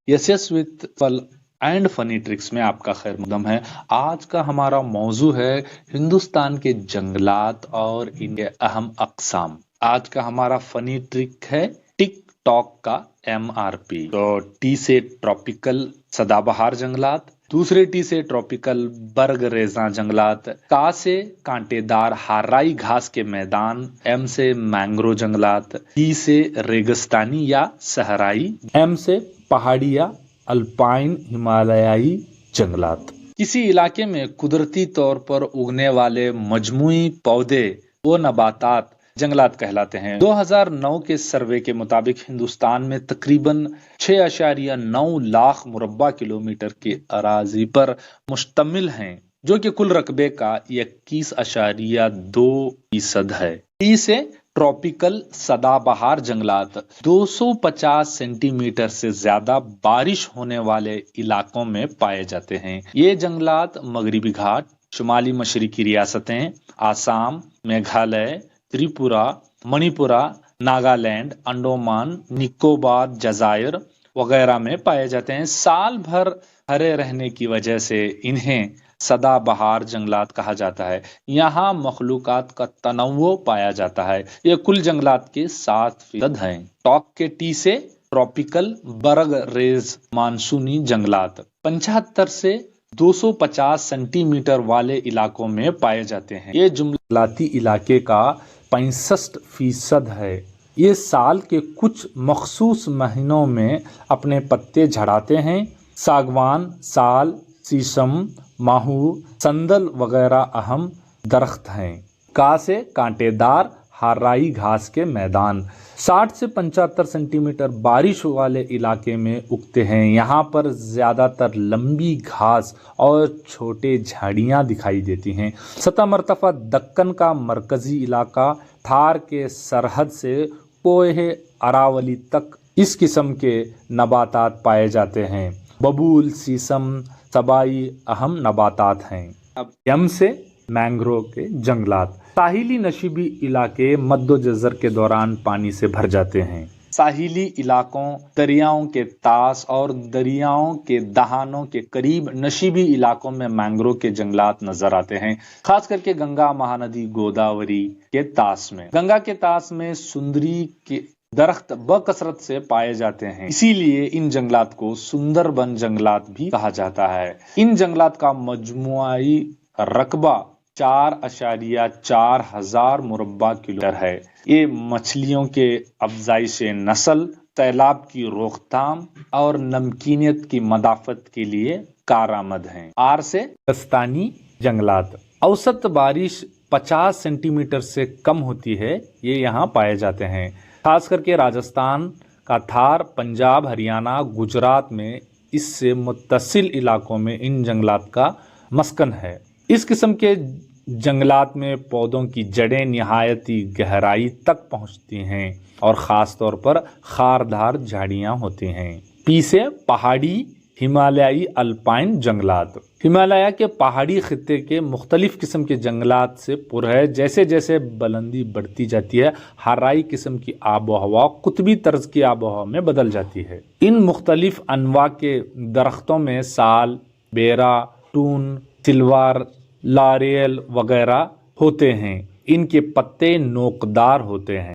Yes with फल and funny tricks में आपका खैर मकदम है। आज का हमारा मौजू है हिंदुस्तान के जंगलात और इनके अहम अक़साम। आज का हमारा फनी ट्रिक है टिक टॉक का MRP। तो टी से ट्रॉपिकल सदाबहार जंगलात, दूसरे टी से ट्रॉपिकल बर्ग रेजा जंगलात, का से कांटेदार हाराई घास के मैदान, M से मैंग्रोव जंगलात, टी से रेगिस्तानी या सहराई, M से पहाड़ी या अल्पाइन हिमालयाई जंगलात। किसी इलाके में कुदरती तौर पर उगने वाले मजमूई पौधे वो नबातात जंगलात कहलाते हैं। 2009 के सर्वे के मुताबिक हिंदुस्तान में तकरीबन 6.9 लाख मुरब्बा किलोमीटर की अराजी पर मुश्तमिल हैं, जो कि कुल रकबे का 21.2% है। इसे ट्रॉपिकल सदाबहार जंगलात 250 सेंटीमीटर से ज्यादा बारिश होने वाले इलाकों में पाए जाते हैं। ये जंगलात मगरिबी घाट, शुमाली मशरकी रियासतें, आसाम, मेघालय, त्रिपुरा, मणिपुरा, नागालैंड, अंडोमान, निकोबार, जजायर वगैरह में पाए जाते हैं। साल भर हरे रहने की वजह से इन्हें सदाबहार जंगलात कहा जाता है। यहाँ मखलूकात का तनव्वु पाया जाता है। ये कुल जंगलात के 7% हैं। टॉक के टी से ट्रॉपिकल बर्ग रेज मानसूनी जंगलात 75 से 250 सेंटीमीटर वाले इलाकों में पाए जाते हैं। ये जंगलाती इलाके का 65% है। ये साल के कुछ मखसूस महीनों में अपने पत्ते झड़ाते हैं। सागवान, साल, शीशम, माहू, संदल वगैरह अहम दरख्त हैं। का से कांटेदार हाराई घास के मैदान 60 से 75 सेंटीमीटर बारिश वाले इलाके में उगते हैं। यहाँ पर ज्यादातर लंबी घास और छोटे झाड़ियाँ दिखाई देती हैं। सतह मरतफा दक्कन का मरकजी इलाका, थार के सरहद से कोहे अरावली तक इस किस्म के नबातात पाए जाते हैं। बबूल, शीशम, सबाई अहम नबातात हैं। अब यम से मैंग्रोव के जंगलात, साहिली नशीबी इलाके मद्दोजज़र के दौरान पानी से भर जाते हैं। साहिली इलाकों, दरियाओं के तास और दरियाओं के दहानों के करीब नशीबी इलाकों में मैंग्रोव के जंगलात नजर आते हैं, खास करके गंगा महानदी गोदावरी के तास में। गंगा के तास में सुंदरी के दरख्त बकसरत से पाए जाते हैं, इसीलिए इन जंगलात को सुंदरबन जंगलात भी कहा जाता है। इन जंगलात का मजमुआई रकबा 4.4 हजार मुरब्बा किलोमीटर है। ये मछलियों के अफजाइश नस्ल, सैलाब की रोकथाम और नमकीनियत की मदाफत के लिए कारआमद हैं। आर से दस्तानी जंगलात, औसत बारिश 50 सेंटीमीटर से कम होती है। ये यहाँ पाए जाते हैं, खास करके राजस्थान का थार, पंजाब, हरियाणा, गुजरात में इससे मुत्तसिल इलाकों में इन जंगलात का मस्कन है। इस किस्म के जंगलात में पौधों की जड़ें निहायती गहराई तक पहुंचती हैं और ख़ास तौर पर खारदार झाड़ियाँ होती हैं। पी से पहाड़ी हिमालयाई अल्पाइन जंगलात, हिमालय के पहाड़ी खित्ते के मुख्तलिफ किस्म के जंगलात से पुर है। जैसे जैसे बुलंदी बढ़ती जाती है, हराई किस्म की आबो हवा कुतबी तर्ज की आबो हवा में बदल जाती है। इन मुख्तलिफ अनवा के दरख्तों में साल, बेरा, टून, सिल्वर, लारेल वगैरह होते हैं। इनके पत्ते नोकदार होते हैं।